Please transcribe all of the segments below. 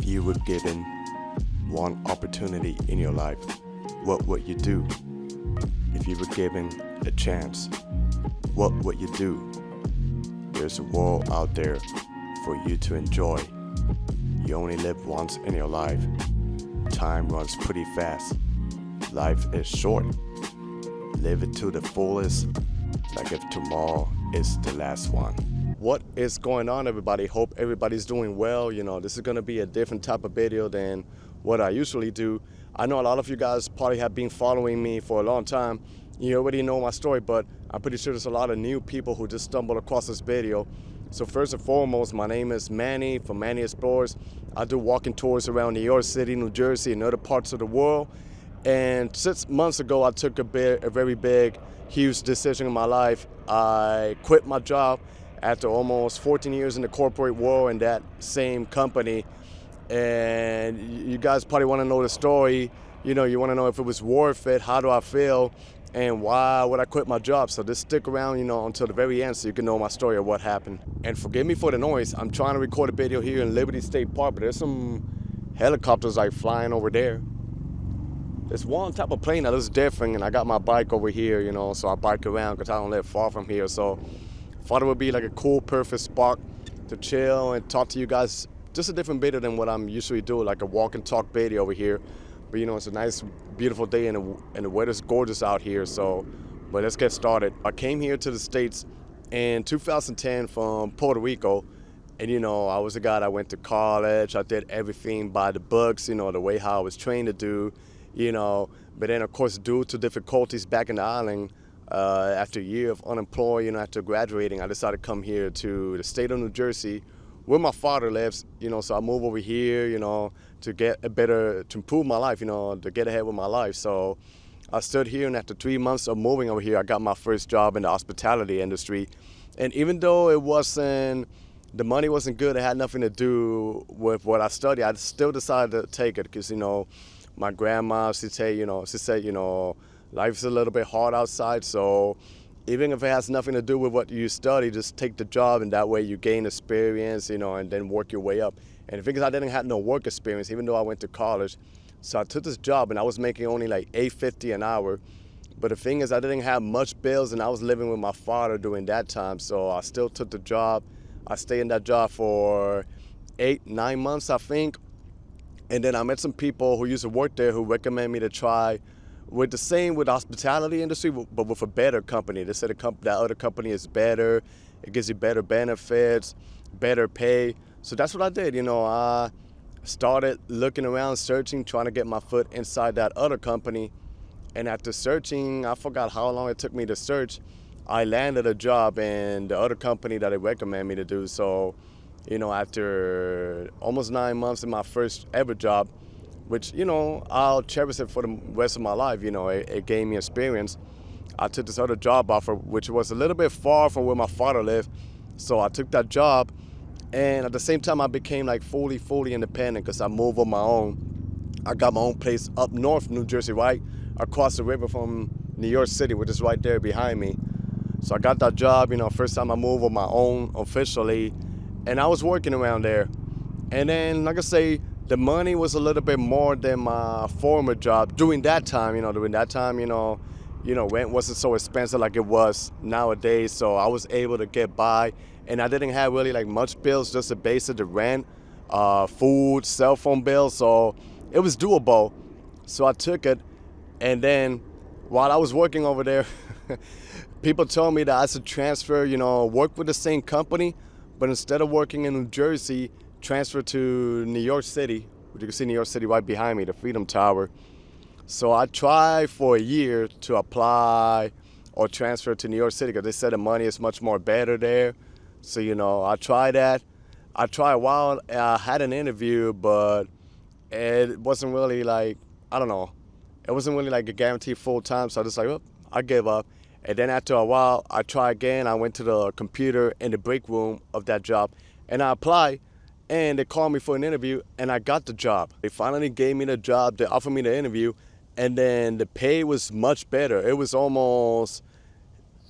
If you were given one opportunity in your life, what would you do? If you were given a chance, what would you do? There's a world out there for you to enjoy. You only live once in your life. Time runs pretty fast. Life is short. Live it to the fullest, like if tomorrow is the last one. What is going on, everybody? Hope everybody's doing well. This is going to be a different type of video than what I usually do. I know a lot of you guys probably have been following me for a long time. You already know my story, but I'm pretty sure there's a lot of new people who just stumbled across this video. So first and foremost, my name is Manny from Manny Explores. I do walking tours around New York City, New Jersey, and other parts of the world. And 6 months ago, I took a very big, huge decision in my life. I quit my job after almost 14 years in the corporate world in that same company. And you guys probably want to know the story. You want to know if it was worth it, how do I feel, and why would I quit my job. So just stick around, until the very end so you can know my story of what happened. And forgive me for the noise. I'm trying to record a video here in Liberty State Park, but there's some helicopters like flying over there. There's one type of plane that looks different, and I got my bike over here, so I bike around because I don't live far from here. So I thought it would be like a cool, perfect spot to chill and talk to you guys. Just a different video than what I'm usually doing, like a walk and talk video over here. But it's a nice, beautiful day, and the weather's gorgeous out here. But let's get started. I came here to the States in 2010 from Puerto Rico. And I was a guy that went to college. I did everything by the books, the way how I was trained to do. But then of course, due to difficulties back in the island, after a year of unemployed, after graduating, I decided to come here to the state of New Jersey, where my father lives. So I moved over here, to improve my life, to get ahead with my life. So I stood here, and after 3 months of moving over here, I got my first job in the hospitality industry. And even though the money wasn't good, it had nothing to do with what I studied, I still decided to take it because, my grandma, she said, life's a little bit hard outside, so even if it has nothing to do with what you study, just take the job, and that way you gain experience, and then work your way up. And the thing is, I didn't have no work experience, even though I went to college. So I took this job, and I was making only like $8.50 an hour. But the thing is, I didn't have much bills, and I was living with my father during that time, so I still took the job. I stayed in that job for 8-9 months, I think. And then I met some people who used to work there who recommended me to try with the hospitality industry, but with a better company. They said that other company is better, it gives you better benefits, better pay. So that's what I did. I started looking around, searching, trying to get my foot inside that other company. And after searching, I forgot how long it took me to search, I landed a job in the other company that they recommended me to do. So after almost 9 months in my first ever job, which, I'll cherish it for the rest of my life, it gave me experience. I took this other job offer, which was a little bit far from where my father lived. So I took that job, and at the same time, I became like fully independent because I moved on my own. I got my own place up north New Jersey, right across the river from New York City, which is right there behind me. So I got that job, first time I moved on my own officially. And I was working around there. And then, like I say, the money was a little bit more than my former job. During that time, rent wasn't so expensive like it was nowadays. So I was able to get by. And I didn't have really like much bills, just the basic, the rent, food, cell phone bills. So it was doable. So I took it. And then while I was working over there, people told me that I should transfer, work with the same company, but instead of working in New Jersey, transfer to New York City. You can see New York City right behind me, the Freedom Tower. So I tried for a year to apply or transfer to New York City because they said the money is much more better there. So, I tried that. I tried a while. I had an interview, but it wasn't really like, I don't know. It wasn't really like a guaranteed full time. So I just I gave up. And then after a while, I tried again. I went to the computer in the break room of that job, and I applied, and they called me for an interview, and I got the job. They finally gave me the job. They offered me the interview, and then the pay was much better. It was almost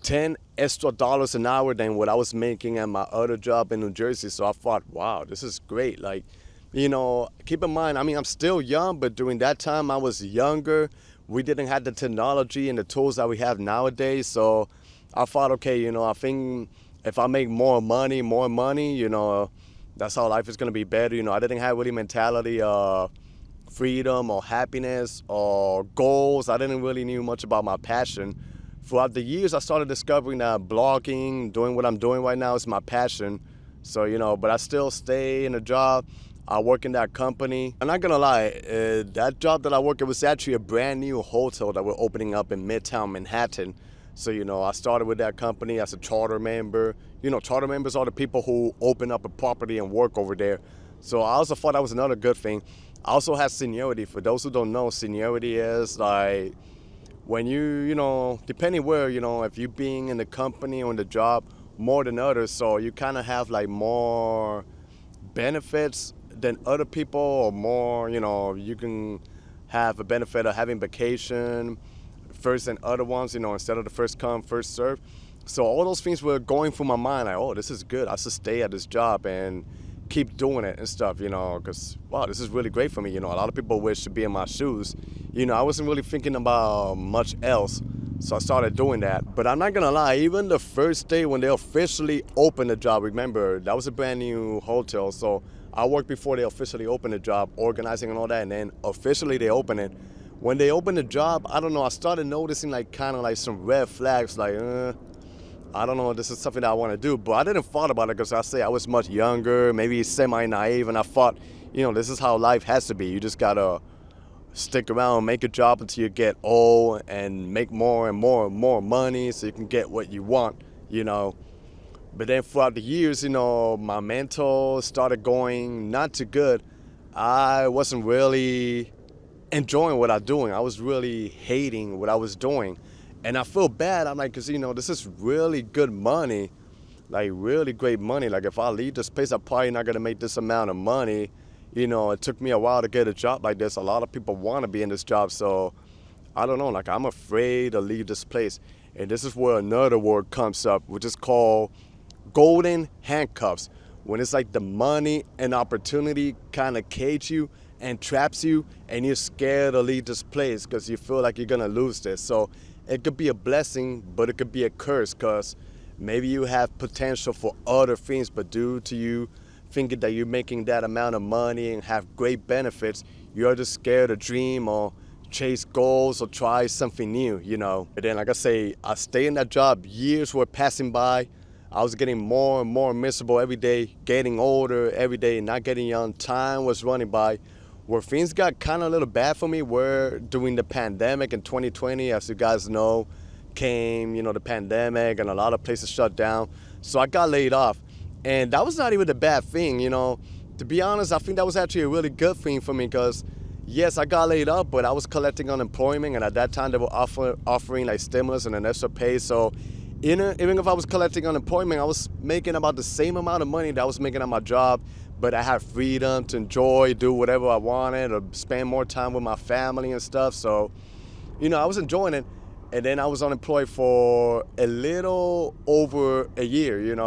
$10 extra an hour than what I was making at my other job in New Jersey. So I thought, wow, this is great. Like, Keep in mind, I mean, I'm still young, but during that time I was younger. We didn't have the technology and the tools that we have nowadays. So I thought, okay, I think if I make more money, that's how life is going to be better. I didn't have really mentality of freedom or happiness or goals. I didn't really knew much about my passion. Throughout the years, I started discovering that blogging, doing what I'm doing right now is my passion. So, but I still stay in a job. I work in that company. I'm not gonna lie, that job that I work at was actually a brand new hotel that we're opening up in Midtown Manhattan. So, I started with that company as a charter member. Charter members are the people who open up a property and work over there. So I also thought that was another good thing. I also had seniority. For those who don't know, seniority is like when depending where, if you being in the company or in the job more than others, so you kind of have like more benefits than other people, or more, you can have a benefit of having vacation first than other ones, instead of the first come, first serve. So all those things were going through my mind, like, oh, this is good. I should stay at this job and keep doing it and stuff, because, wow, this is really great for me. A lot of people wish to be in my shoes. I wasn't really thinking about much else, so I started doing that. But I'm not going to lie, even the first day when they officially opened the job, remember, that was a brand new hotel, so I worked before they officially opened the job, organizing and all that, and then officially they opened it. When they opened the job, I don't know, I started noticing kind of some red flags, I don't know, this is something that I want to do, but I didn't thought about it because I was much younger, maybe semi-naive, and I thought, this is how life has to be. You just got to stick around, make a job until you get old and make more and more and more money so you can get what you want. But then throughout the years, my mental started going not too good. I wasn't really enjoying what I'm doing. I was really hating what I was doing. And I feel bad. I'm like, because, this is really good money, like really great money. Like if I leave this place, I'm probably not going to make this amount of money. It took me a while to get a job like this. A lot of people want to be in this job. So I don't know, I'm afraid to leave this place. And this is where another word comes up, which is called golden handcuffs. When it's like the money and opportunity kind of cage you and traps you, and you're scared to leave this place because you feel like you're going to lose this. So it could be a blessing, but it could be a curse, because maybe you have potential for other things, but due to you thinking that you're making that amount of money and have great benefits, you're just scared to dream or chase goals or try something new. And then, like I say, I stayed in that job. Years were passing by. I was getting more and more miserable every day, getting older every day, not getting young. Time was running by. Where things got kind of a little bad for me were during the pandemic in 2020, as you guys know, came, the pandemic, and a lot of places shut down. So I got laid off. And that was not even a bad thing, To be honest, I think that was actually a really good thing for me, because yes, I got laid off, but I was collecting unemployment, and at that time they were offering like stimulus and an extra pay. So even if I was collecting unemployment, I was making about the same amount of money that I was making at my job, but I had freedom to enjoy, do whatever I wanted, or spend more time with my family and stuff. So, I was enjoying it. And then I was unemployed for a little over a year.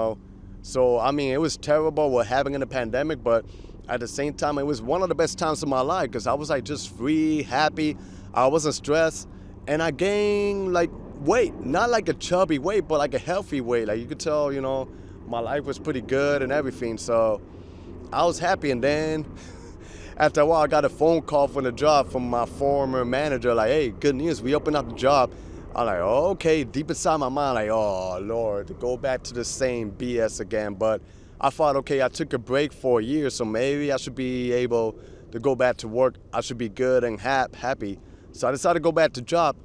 So, I mean, it was terrible what happened in the pandemic, but at the same time, it was one of the best times of my life, because I was like just free, happy. I wasn't stressed, and I gained like weight, not like a chubby weight, but like a healthy weight. Like you could tell, my life was pretty good and everything. So I was happy. And then after a while, I got a phone call from the job from my former manager, like, hey, good news, we opened up the job. I'm like, oh, okay. Deep inside my mind, like, oh, Lord, to go back to the same BS again. But I thought, okay, I took a break for a year, so maybe I should be able to go back to work. I should be good and happy. So I decided to go back to job,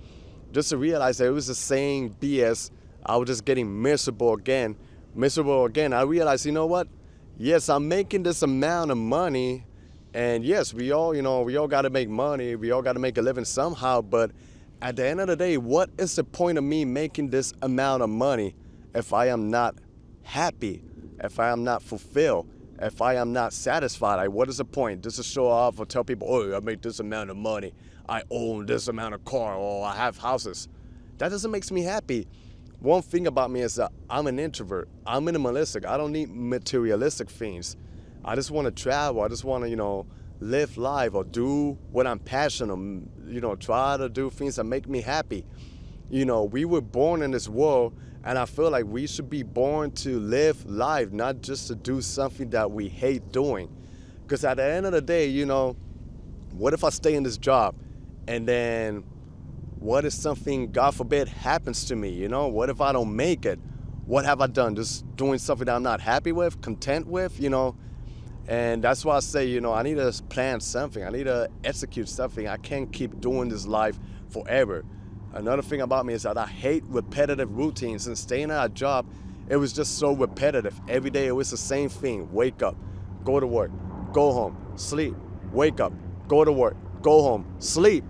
just to realize that it was the same BS. I was just getting miserable again. I realized, you know what? Yes, I'm making this amount of money, and yes, we all got to make money. We all got to make a living somehow, but at the end of the day, what is the point of me making this amount of money if I am not happy, if I am not fulfilled, if I am not satisfied? Like, what is the point? Just to show off or tell people, oh, I make this amount of money, I own this amount of car, or I have houses. That doesn't make me happy. One thing about me is that I'm an introvert. I'm minimalistic. I don't need materialistic things. I just want to travel. I just want to, live life or do what I'm passionate, try to do things that make me happy. We were born in this world, and I feel like we should be born to live life, not just to do something that we hate doing. Because at the end of the day, what if I stay in this job and then what if something, God forbid, happens to me? What if I don't make it? What have I done? Just doing something that I'm not happy with, content with, And that's why I say, I need to plan something. I need to execute something. I can't keep doing this life forever. Another thing about me is that I hate repetitive routines. And staying at a job, it was just so repetitive. Every day it was the same thing. Wake up, go to work, go home, sleep, wake up, go to work, go home, sleep.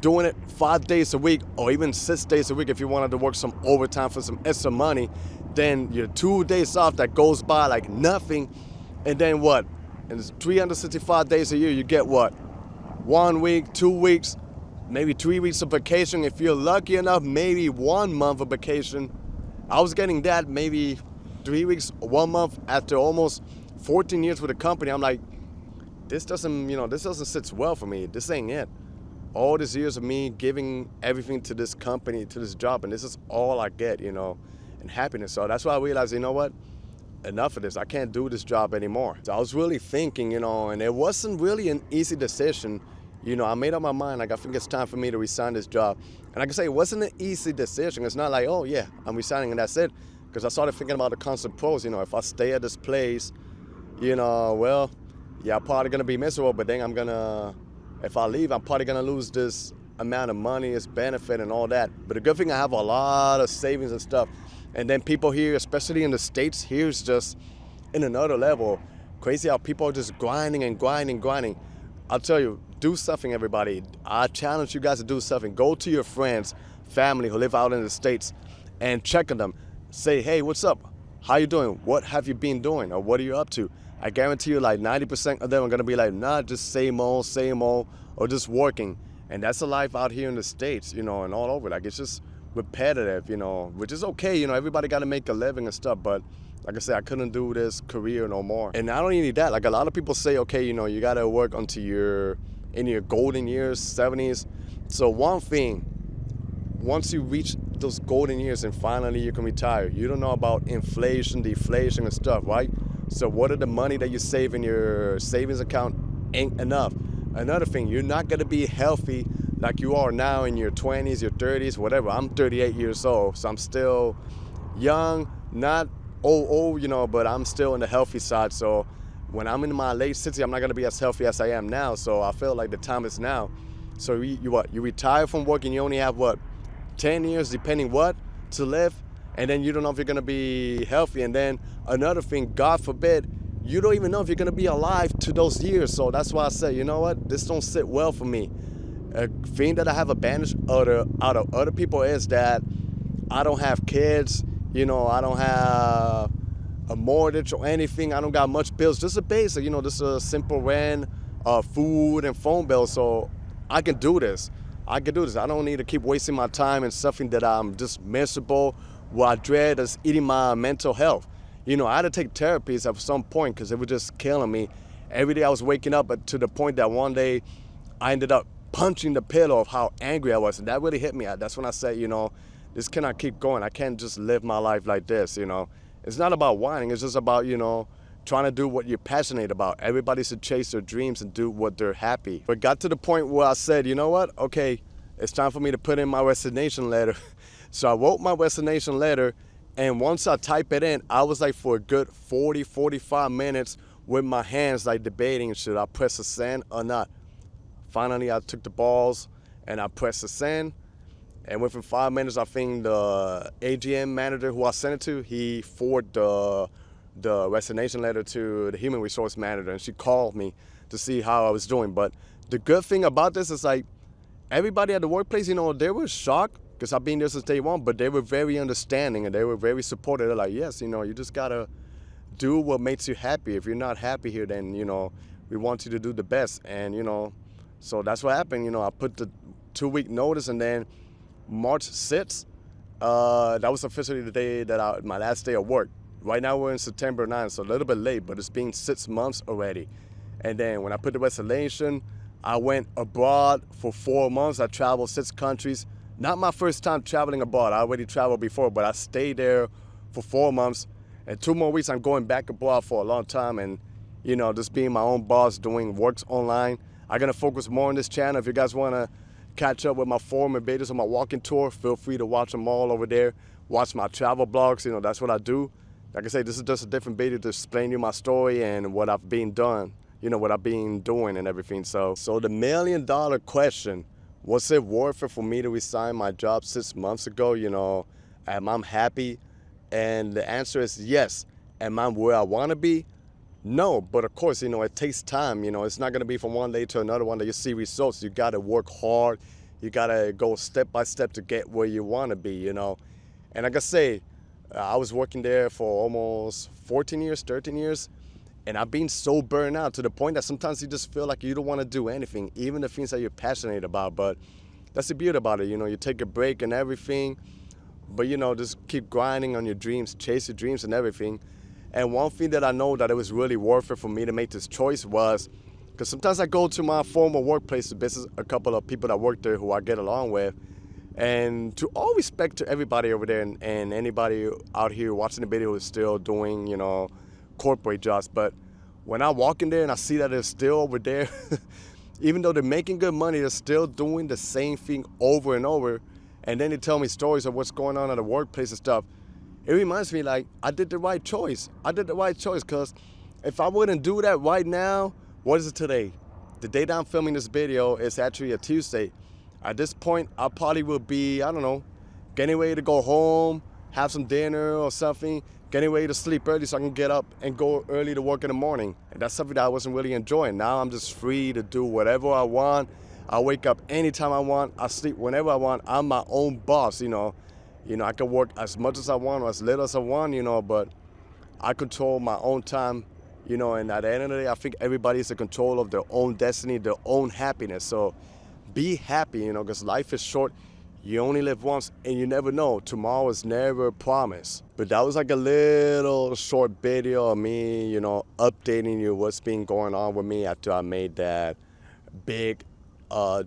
Doing it 5 days a week or even 6 days a week if you wanted to work some overtime for some extra money, then your 2 days off that goes by like nothing. And then what? In 365 days a year, you get what? 1 week, 2 weeks, maybe 3 weeks of vacation. If you're lucky enough, maybe 1 month of vacation. I was getting that maybe 3 weeks, 1 month after almost 14 years with the company. I'm like, this doesn't sit well for me. This ain't it. All these years of me giving everything to this company, to this job, and this is all I get, and happiness. So that's why I realized, what? Enough of this. I can't do this job anymore. So I was really thinking, and it wasn't really an easy decision. I made up my mind, like I think it's time for me to resign this job. And like I say, it wasn't an easy decision. It's not like, oh yeah, I'm resigning and that's it. Because I started thinking about the constant pros, if I stay at this place, well, yeah, I'm probably gonna be miserable, but then if I leave, I'm probably gonna lose this amount of money, this benefit and all that. But the good thing, I have a lot of savings and stuff. And then people here, especially in the States, here is just in another level. Crazy how people are just grinding and grinding, grinding. I'll tell you, do something, everybody. I challenge you guys to do something. Go to your friends, family who live out in the States and check on them. Say, hey, what's up? How you doing? What have you been doing? Or what are you up to? I guarantee you like 90% of them are gonna be like, nah, just same old, or just working. And that's the life out here in the States, and all over. Like, it's just repetitive, which is okay. Everybody got to make a living and stuff. But like I said, I couldn't do this career no more. And not only that, like a lot of people say, okay, you got to work until you're in your golden years, 70s. So one thing, once you reach those golden years and finally you can retire, you don't know about inflation, deflation and stuff, right? So what are the money that you save in your savings account ain't enough. Another thing, you're not going to be healthy like you are now in your 20s, your 30s, whatever. I'm 38 years old, so I'm still young, not old, but I'm still in the healthy side. So when I'm in my late 60s, I'm not going to be as healthy as I am now. So I feel like the time is now. So you retire from work and you only have 10 years, depending to live. And then you don't know if you're going to be healthy. And then another thing, God forbid, you don't even know if you're going to be alive to those years. So that's why I say, this don't sit well for me. A thing that I have advantage out of other people is that I don't have kids, I don't have a mortgage or anything. I don't got much bills, just a basic, just a simple rent, food and phone bill. So I can do this. I don't need to keep wasting my time in something that I'm just miserable, what I dread is eating my mental health. I had to take therapies at some point because it was just killing me. Every day I was waking up to the point that one day I ended up punching the pillow of how angry I was. And that really hit me. That's when I said, this cannot keep going. I can't just live my life like this, It's not about whining. It's just about, trying to do what you're passionate about. Everybody should chase their dreams and do what they're happy. But got to the point where I said, you know what? Okay, it's time for me to put in my resignation letter. So I wrote my resignation letter. And once I type it in, I was like for a good 40, 45 minutes with my hands like debating, should I press the send or not? Finally, I took the balls and I pressed the send. And within 5 minutes, I think the AGM manager who I sent it to, he forwarded the resignation letter to the human resource manager. And she called me to see how I was doing. But the good thing about this is like everybody at the workplace, they were shocked because I've been there since day one, but they were very understanding and they were very supportive. They're like, yes, you just got to do what makes you happy. If you're not happy here, then, we want you to do the best. And, so that's what happened. I put the 2-week notice, and then March 6th, that was officially the day that my last day of work. Right now we're in September 9th, so a little bit late, but it's been 6 months already. And then when I put the resignation, I went abroad for 4 months. I traveled 6 countries. Not my first time traveling abroad. I already traveled before, but I stayed there for 4 months. And 2 more weeks, I'm going back abroad for a long time. And, just being my own boss, doing works online. I'm going to focus more on this channel. If you guys want to catch up with my former videos on my walking tour, feel free to watch them all over there. Watch my travel blogs. That's what I do. Like I say, this is just a different video to explain to you my story and what I've been done. What I've been doing and everything. So the $1 million question, was it worth it for me to resign my job 6 months ago? Am I happy? And the answer is yes. Am I where I want to be? No, but of course, it takes time. It's not going to be from one day to another one that you see results. You got to work hard. You got to go step by step to get where you want to be, And like I say, I was working there for almost 14 years, 13 years. And I've been so burned out to the point that sometimes you just feel like you don't want to do anything, even the things that you're passionate about. But that's the beauty about it. You take a break and everything, but, just keep grinding on your dreams, chase your dreams and everything. And one thing that I know that it was really worth it for me to make this choice was, because sometimes I go to my former workplace, business, a couple of people that work there who I get along with, and to all respect to everybody over there and anybody out here watching the video is still doing, corporate jobs. But when I walk in there and I see that they're still over there, even though they're making good money, they're still doing the same thing over and over. And then they tell me stories of what's going on at the workplace and stuff. It reminds me like I did the right choice. I did the right choice because if I wouldn't do that right now, what is it today? The day that I'm filming this video is actually a Tuesday. At this point, I probably will be, I don't know, getting ready to go home, have some dinner or something, getting ready to sleep early so I can get up and go early to work in the morning. And that's something that I wasn't really enjoying. Now I'm just free to do whatever I want. I wake up anytime I want. I sleep whenever I want. I'm my own boss, I can work as much as I want or as little as I want, but I control my own time, and at the end of the day, I think everybody's in control of their own destiny, their own happiness. So be happy, because life is short. You only live once and you never know. Tomorrow is never promised. But that was like a little short video of me, updating you what's been going on with me after I made that big,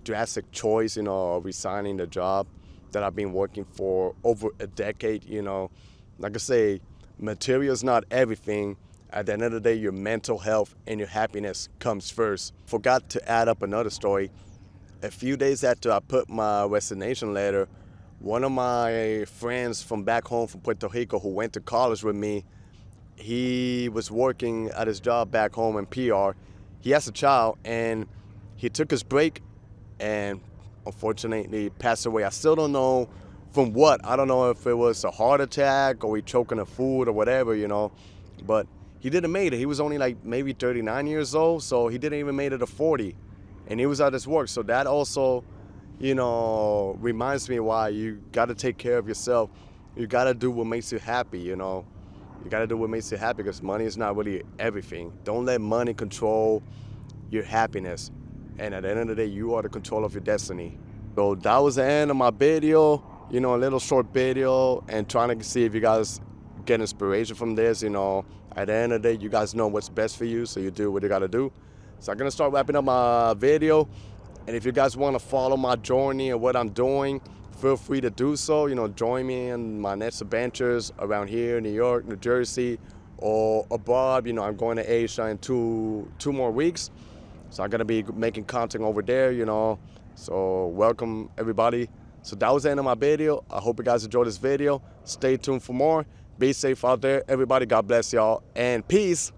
drastic choice, of resigning the job that I've been working for over a decade, Like I say, material is not everything. At the end of the day, your mental health and your happiness comes first. Forgot to add up another story. A few days after I put my resignation letter, one of my friends from back home from Puerto Rico who went to college with me, he was working at his job back home in PR. He has a child and he took his break and unfortunately passed away. I still don't know from what. I don't know if it was a heart attack or he choked on the food or whatever, But he didn't make it. He was only like maybe 39 years old, so he didn't even make it to 40. And he was at his work. So that also, reminds me why you got to take care of yourself. You got to do what makes you happy, You got to do what makes you happy because money is not really everything. Don't let money control your happiness. And at the end of the day, you are the control of your destiny. So that was the end of my video, a little short video and trying to see if you guys get inspiration from this, At the end of the day, you guys know what's best for you, so you do what you got to do. So I'm going to start wrapping up my video. And if you guys want to follow my journey and what I'm doing, feel free to do so. Join me in my next adventures around here, New York, New Jersey, or abroad. I'm going to Asia in two more weeks. So I'm going to be making content over there, So welcome, everybody. So that was the end of my video. I hope you guys enjoyed this video. Stay tuned for more. Be safe out there, everybody. God bless y'all, and peace.